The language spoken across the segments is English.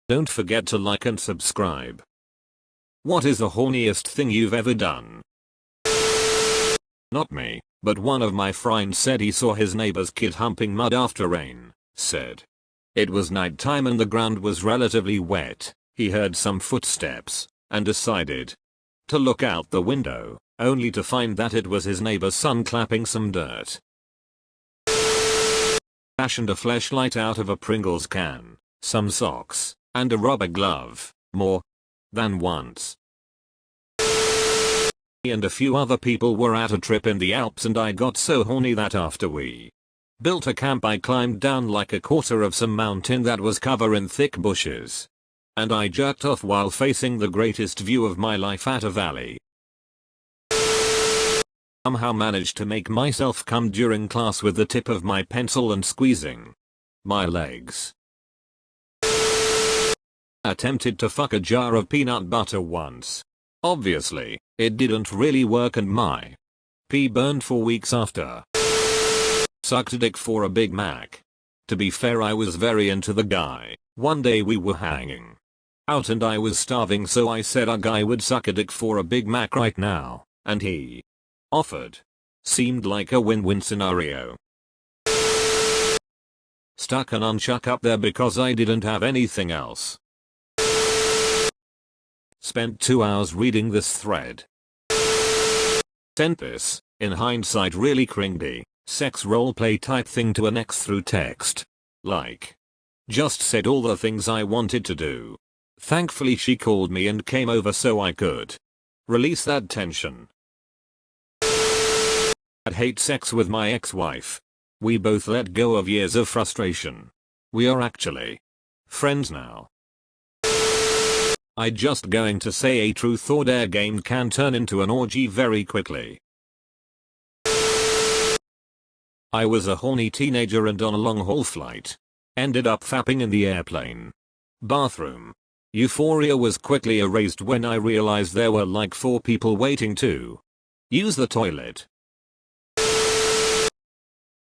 Don't forget to like and subscribe. What is the horniest thing you've ever done? Not me, but one of my friends said he saw his neighbor's kid humping mud after rain. Said it was night time and the ground was relatively wet. He heard some footsteps and decided to look out the window, only to find that it was his neighbor's son clapping some dirt. Fashioned a fleshlight out of a Pringles can, some socks, and a rubber glove, more than once. Me and a few other people were at a trip in the Alps and I got so horny that after we built a camp I climbed down like a quarter of some mountain that was covered in thick bushes. And I jerked off while facing the greatest view of my life at a valley. Somehow managed to make myself come during class with the tip of my pencil and squeezing my legs. Attempted to fuck a jar of peanut butter once. Obviously, it didn't really work and my pee burned for weeks after. Sucked dick for a Big Mac. To be fair, I was very into the guy. One day we were hanging out and I was starving, so I said a guy would suck a dick for a Big Mac right now, and he offered. Seemed like a win-win scenario. Stuck an unchuck up there because I didn't have anything else. Spent 2 hours reading this thread. Sent this, in hindsight really cringy, sex roleplay type thing to an ex through text. Like. Just said all the things I wanted to do. Thankfully she called me and came over so I could release that tension. I'd hate sex with my ex-wife. We both let go of years of frustration. We are actually friends now. I just going to say a truth or dare game can turn into an orgy very quickly. I was a horny teenager and on a long haul flight. Ended up fapping in the airplane bathroom. Euphoria was quickly erased when I realized there were like 4 people waiting to use the toilet.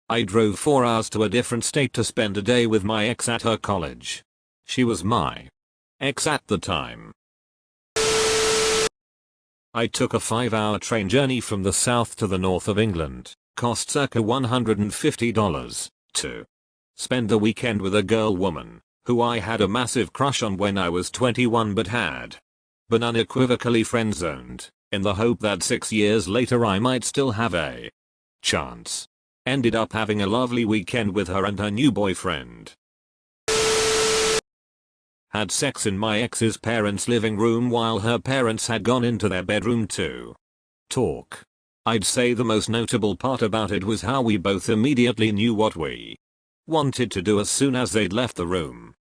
I drove 4 hours to a different state to spend a day with my ex at her college. She was my ex at the time. I took a 5-hour train journey from the south to the north of England. Cost circa $150 to spend the weekend with a woman who I had a massive crush on when I was 21 but had been unequivocally friend-zoned, in the hope that 6 years later I might still have a chance. Ended up having a lovely weekend with her and her new boyfriend. Had sex in my ex's parents' living room while her parents had gone into their bedroom to talk. I'd say the most notable part about it was how we both immediately knew what we wanted to do as soon as they'd left the room.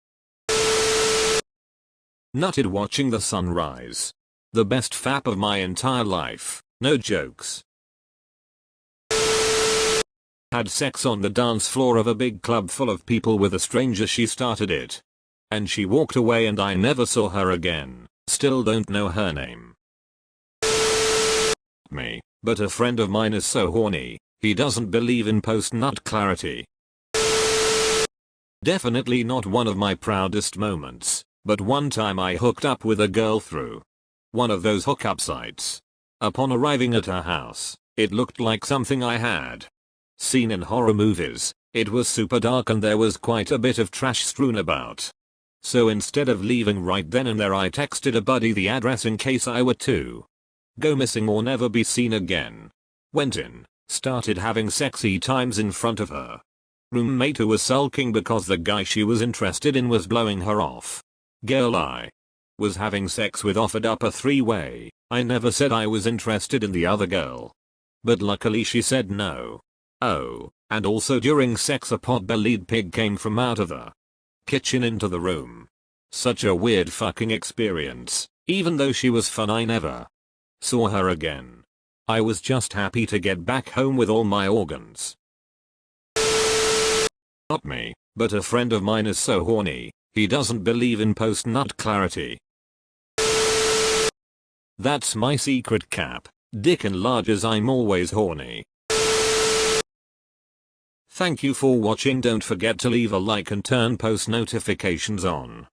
Nutted watching the sunrise. The best fap of my entire life, no jokes. Had sex on the dance floor of a big club full of people with a stranger. She started it. And she walked away and I never saw her again. Still don't know her name. Me, but a friend of mine is so horny, he doesn't believe in post-nut clarity. Definitely not one of my proudest moments, but one time I hooked up with a girl through one of those hookup sites. Upon arriving at her house, it looked like something I had seen in horror movies. It was super dark and there was quite a bit of trash strewn about. So instead of leaving right then and there, I texted a buddy the address in case I were to go missing or never be seen again. Went in, started having sexy times in front of her roommate who was sulking because the guy she was interested in was blowing her off. Girl I was having sex with offered up a 3-way. I never said I was interested in the other girl. But luckily she said no. Oh, and also during sex a pot-bellied pig came from out of the kitchen into the room. Such a weird fucking experience. Even though she was fun, I never saw her again. I was just happy to get back home with all my organs. Not me, but a friend of mine is so horny, he doesn't believe in post-nut clarity. That's my secret cap. Dick enlarges, I'm always horny. Thank you for watching. Don't forget to leave a like and turn post notifications on.